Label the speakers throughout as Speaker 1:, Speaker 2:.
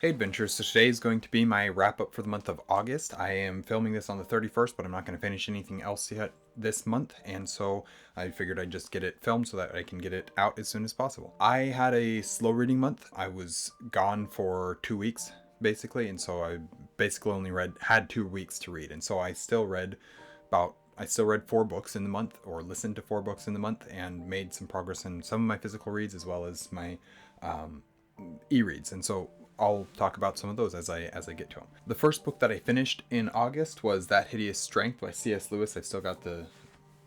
Speaker 1: Hey adventurers, so today is going to be my wrap up for the month of August. I am filming this on the 31st, but I'm not going to finish anything else yet this month, and so I figured I'd just get it filmed so that I can get it out as soon as possible. I had a slow reading month. I was gone for 2 weeks basically, and so I basically only had 2 weeks to read, and so I still read 4 books in the month, or listened to 4 books in the month, and made some progress in some of my physical reads as well as my e-reads, and so I'll talk about some of those as I get to them. The first book that I finished in August was That Hideous Strength by C.S. Lewis. I've still got the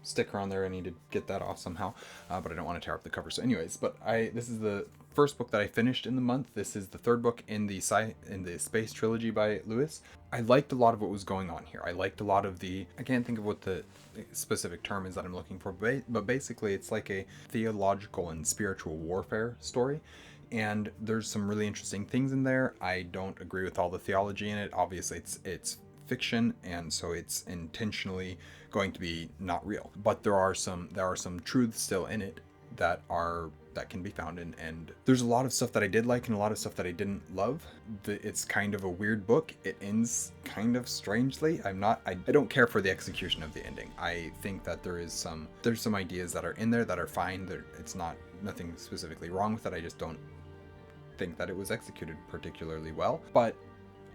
Speaker 1: sticker on there. I need to get that off somehow, but I don't want to tear up the cover. So, anyways, this is the first book that I finished in the month. This is the third book in the space trilogy by Lewis. I liked a lot of what was going on here. I liked a lot of I can't think of what the specific term is that I'm looking for, but basically it's like a theological and spiritual warfare story. And there's some really interesting things in there. I don't agree with all the theology in it. Obviously, it's fiction, and so it's intentionally going to be not real. But there are some truths still in it that can be found in, and there's a lot of stuff that I did like and a lot of stuff that I didn't love. It's kind of a weird book. It ends kind of strangely. I don't care for the execution of the ending. I think that there's some ideas that are in there that are fine. It's not nothing specifically wrong with it. I just don't think that it was executed particularly well. But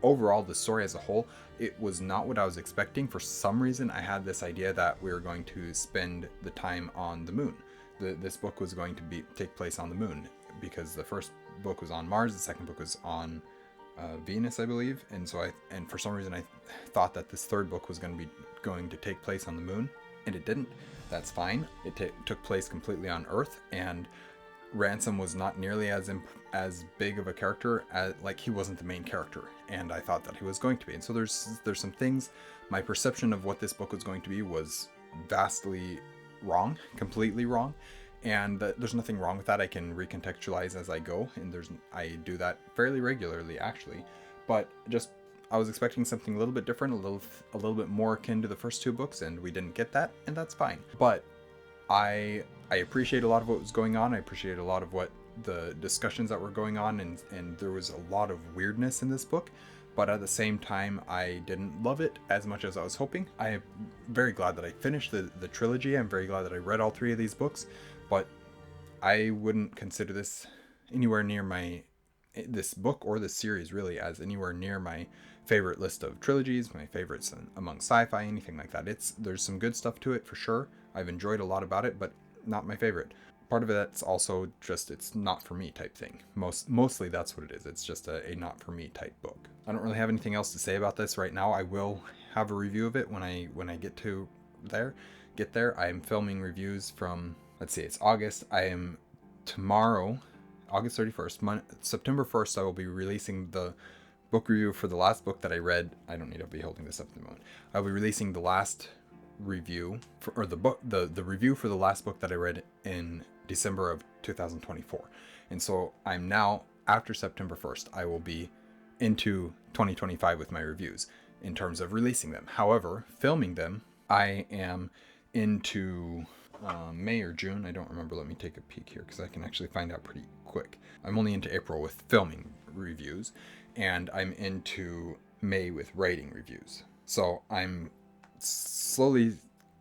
Speaker 1: overall, the story as a whole, it was not what I was expecting. For some reason, I had this idea that we were going to spend the time on the moon. This book was going to take place on the moon, because the first book was on Mars, the second book was on Venus, I believe, and for some reason I thought that this third book was going to take place on the moon, and it didn't. That's fine. It took place completely on Earth, and Ransom was not nearly as big of a character he wasn't the main character, and I thought that he was going to be. And so there's some things. My perception of what this book was going to be was vastly wrong, completely wrong, and there's nothing wrong with that. I can recontextualize as I go, and I do that fairly regularly actually, but just I was expecting something a little bit different, a little bit more akin to the first 2 books, and we didn't get that, and that's fine. But I appreciate a lot of what was going on. I appreciate a lot of what the discussions that were going on, and there was a lot of weirdness in this book, but at the same time, I didn't love it as much as I was hoping. I am very glad that I finished the trilogy. I'm very glad that I read all 3 of these books, but I wouldn't consider this book or this series really as anywhere near my favorite list of trilogies, my favorites among sci-fi, anything like that. There's some good stuff to it for sure. I've enjoyed a lot about it, but not my favorite. Part of it's also just it's not for me type thing. Mostly that's what it is. It's just a not for me type book. I don't really have anything else to say about this right now. I will have a review of it when I get there. I am filming reviews from, let's see, it's August. I am tomorrow, August 31st, September 1st, I will be releasing the book review for the last book that I read. I don't need to be holding this up at the moment. I'll be releasing the last review the review for the last book that I read in December of 2024. And so I'm now, after September 1st, I will be into 2025 with my reviews in terms of releasing them. However, filming them, I am into May or June. I don't remember. Let me take a peek here because I can actually find out pretty quick. I'm only into April with filming reviews, and I'm into May with writing reviews. So I'm slowly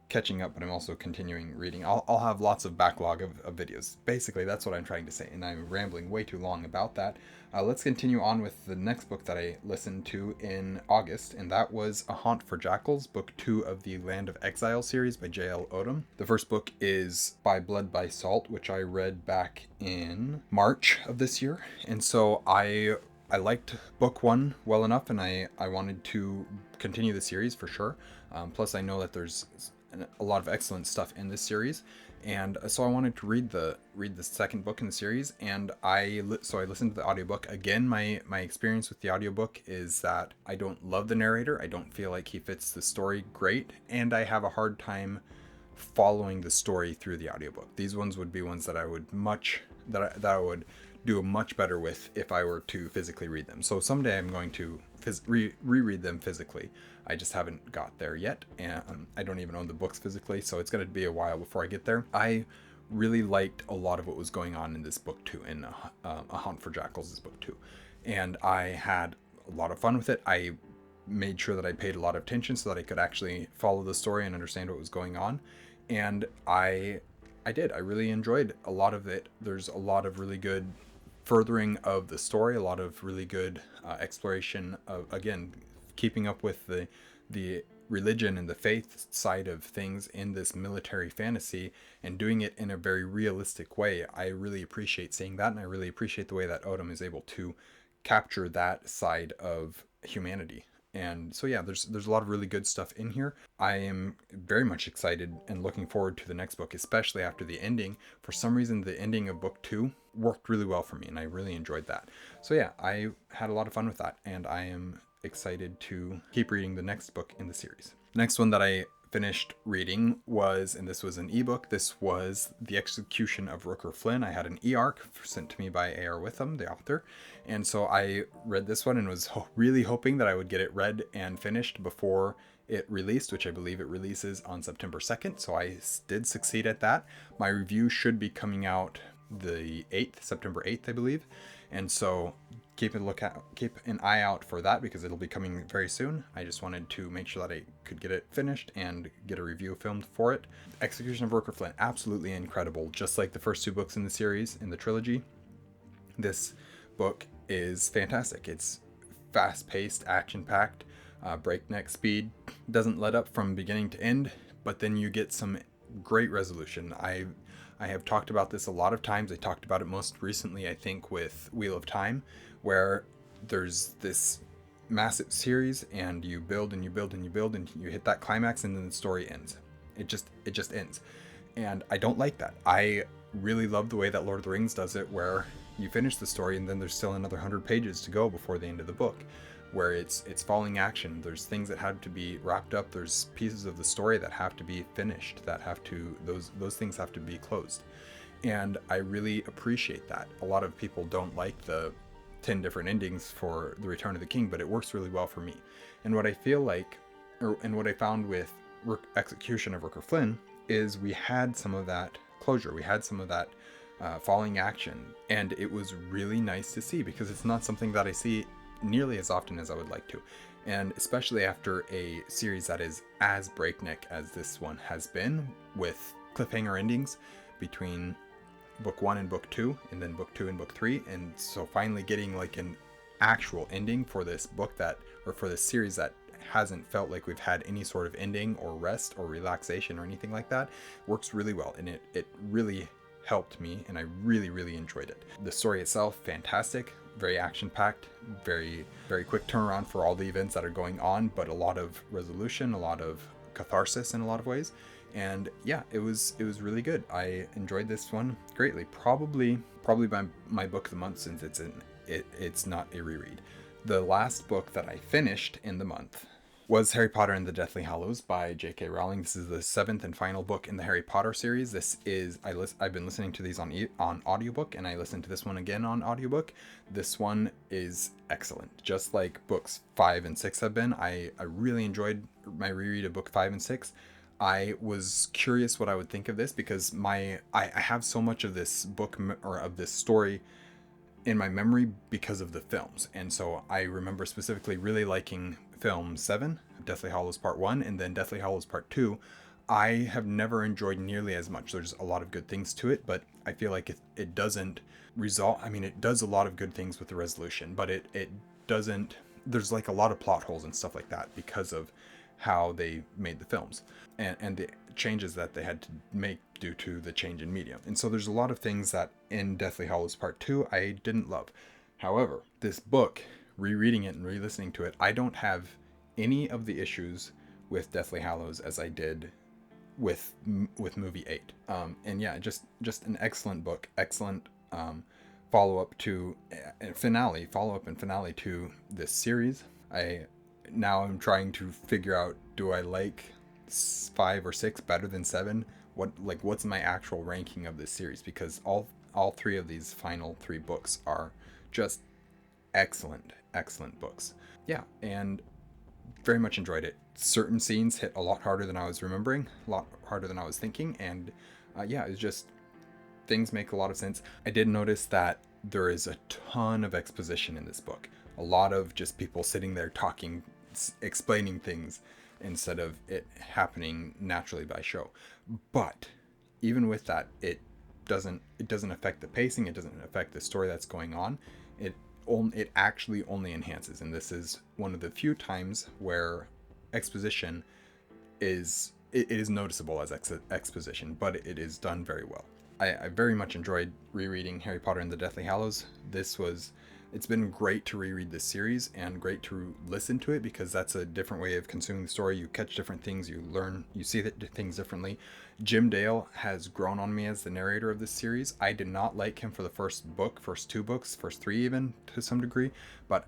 Speaker 1: catching up, but I'm also continuing reading. I'll have lots of backlog of videos. Basically, that's what I'm trying to say, and I'm rambling way too long about that. Let's continue on with the next book that I listened to in August, and that was A Haunt for Jackals, book 2 of the Land of Exile series by J.L. Odom. The first book is By Blood, by Salt, which I read back in March of this year, and so I liked book 1 well enough, and I wanted to continue the series for sure. Plus, I know that there's a lot of excellent stuff in this series, and so I wanted to read the second book in the series, and so I listened to the audiobook. Again, my experience with the audiobook is that I don't love the narrator. I don't feel like he fits the story great, and I have a hard time following the story through the audiobook. These ones would be ones that I would do much better with if I were to physically read them. So someday I'm going to reread them physically. I just haven't got there yet, and I don't even own the books physically, so it's going to be a while before I get there. I really liked a lot of what was going on in this book too, in A Hunt for Jackals is book 2. and I had a lot of fun with it. I made sure that I paid a lot of attention so that I could actually follow the story and understand what was going on. And I did. I really enjoyed a lot of it. There's a lot of really good furthering of the story, a lot of really good exploration of, again, keeping up with the religion and the faith side of things in this military fantasy, and doing it in a very realistic way. I really appreciate seeing that, and I really appreciate the way that Odom is able to capture that side of humanity. And so yeah, there's a lot of really good stuff in here. I am very much excited and looking forward to the next book, especially after the ending. For some reason, the ending of book 2 worked really well for me, and I really enjoyed that. So yeah, I had a lot of fun with that, and I am excited to keep reading the next book in the series. Next one that I finished reading was, and this was an ebook, this was The Execution of Rooker Flynn. I had an e-arc sent to me by A.R. Witham, the author, and so I read this one and was really hoping that I would get it read and finished before it released, which I believe it releases on September 2nd, so I did succeed at that. My review should be coming out the 8th, September 8th, I believe, and so keep an eye out for that, because it'll be coming very soon. I just wanted to make sure that I could get it finished and get a review filmed for it. Execution of Rooker Flynn, absolutely incredible. Just like the first 2 books in the series, in the trilogy, this book is fantastic. It's fast-paced, action-packed, breakneck speed, doesn't let up from beginning to end, but then you get some great resolution. I have talked about this a lot of times. I talked about it most recently, I think, with Wheel of Time, where there's this massive series and you build and you build and you build and you hit that climax and then the story ends. It just ends. And I don't like that. I really love the way that Lord of the Rings does it, where you finish the story and then there's still another 100 pages to go before the end of the book, where it's falling action. There's things that have to be wrapped up. There's pieces of the story that have to be finished, that have to, those things have to be closed. And I really appreciate that. A lot of people don't like the 10 different endings for The Return of the King, but it works really well for me. And what I feel like, and what I found with Execution of Rooker Flynn, is we had some of that closure. We had some of that falling action, and it was really nice to see, because it's not something that I see nearly as often as I would like to, and especially after a series that is as breakneck as this one has been, with cliffhanger endings between book 1 and book 2, and then book 2 and book 3, and so finally getting like an actual ending for this book that, or for this series that hasn't felt like we've had any sort of ending or rest or relaxation or anything like that, works really well, and it really helped me, and I really enjoyed it. The story itself, fantastic, very action-packed, very quick turnaround for all the events that are going on, but a lot of resolution, a lot of catharsis in a lot of ways. And yeah, it was really good. I enjoyed this one greatly. Probably my book of the month, since it's not a reread. The last book that I finished in the month was Harry Potter and the Deathly Hallows by J.K. Rowling. This is the 7th and final book in the Harry Potter series. This is, I've been listening to these on audiobook, and I listened to this one again on audiobook. This one is excellent. Just like books 5 and 6 have been, I really enjoyed my reread of book 5 and 6. I was curious what I would think of this, because I have so much of this book, or of this story, in my memory because of the films. And so I remember specifically really liking film 7, Deathly Hallows Part 1, and then Deathly Hallows Part 2. I have never enjoyed nearly as much. There's a lot of good things to it, but I feel like it doesn't resolve. I mean, it does a lot of good things with the resolution, but it doesn't, there's like a lot of plot holes and stuff like that because of how they made the films and the changes that they had to make due to the change in medium. And so there's a lot of things that in Deathly Hallows Part 2 I didn't love. However, this book, rereading it and re-listening to it, I don't have any of the issues with Deathly Hallows as I did with movie 8. And yeah, just an excellent book, excellent follow-up and finale to this series. I'm trying to figure out, do I like 5 or 6 better than 7? What's my actual ranking of this series? Because all 3 of these final 3 books are just excellent books. Yeah, and very much enjoyed it. Certain scenes hit a lot harder than I was remembering, a lot harder than I was thinking, and yeah, it's just, things make a lot of sense. I did notice that there is a ton of exposition in this book. A lot of just people sitting there talking, explaining things instead of it happening naturally by show. But even with that, it doesn't affect the pacing. It doesn't affect the story that's going on. It actually only enhances. And this is one of the few times where exposition it is noticeable as exposition, but it is done very well. I very much enjoyed rereading Harry Potter and the Deathly Hallows. It's been great to reread this series and great to listen to it, because that's a different way of consuming the story. You catch different things, you learn, you see things differently. Jim Dale has grown on me as the narrator of this series. I did not like him for the first two books, first three even to some degree, but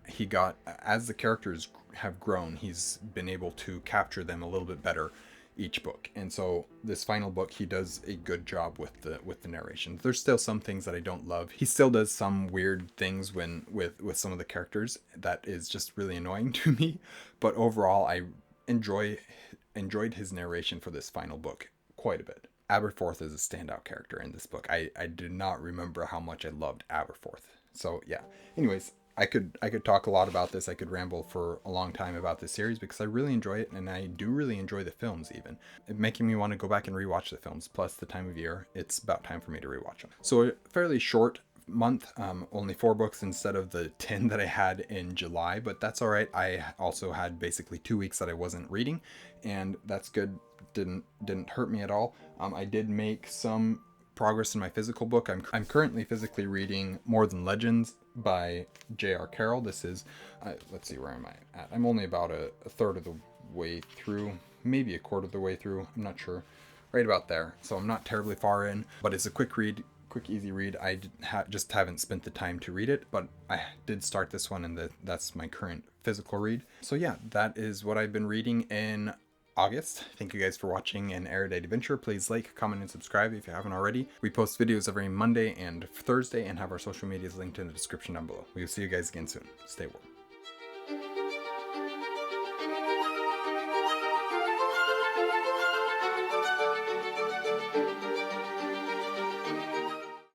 Speaker 1: as the characters have grown, he's been able to capture them a little bit better each book. And so this final book, he does a good job with the narration. There's still some things that I don't love. He still does some weird things with some of the characters that is just really annoying to me. But overall, I enjoyed his narration for this final book quite a bit. Aberforth is a standout character in this book. I did not remember how much I loved Aberforth. So yeah. Anyways, I could talk a lot about this. I could ramble for a long time about this series because I really enjoy it, and I do really enjoy the films even. It making me want to go back and rewatch the films, plus the time of year, it's about time for me to rewatch them. So a fairly short month, only 4 books instead of the 10 that I had in July, but that's all right. I also had basically 2 weeks that I wasn't reading, and that's good. Didn't hurt me at all. I did make some progress in my physical book. I'm currently physically reading More Than Legends by J.R. Carroll. This is, let's see, where am I at? I'm only about a third of the way through, maybe a quarter of the way through. I'm not sure. Right about there. So I'm not terribly far in, but it's a quick easy read. I just haven't spent the time to read it, but I did start this one, and that's my current physical read. So yeah, that is what I've been reading in August. Thank you guys for watching an Erudite adventure. Please like, comment, and subscribe if you haven't already. We post videos every Monday and Thursday and have our social medias linked in the description down below. We will see you guys again soon. Stay warm.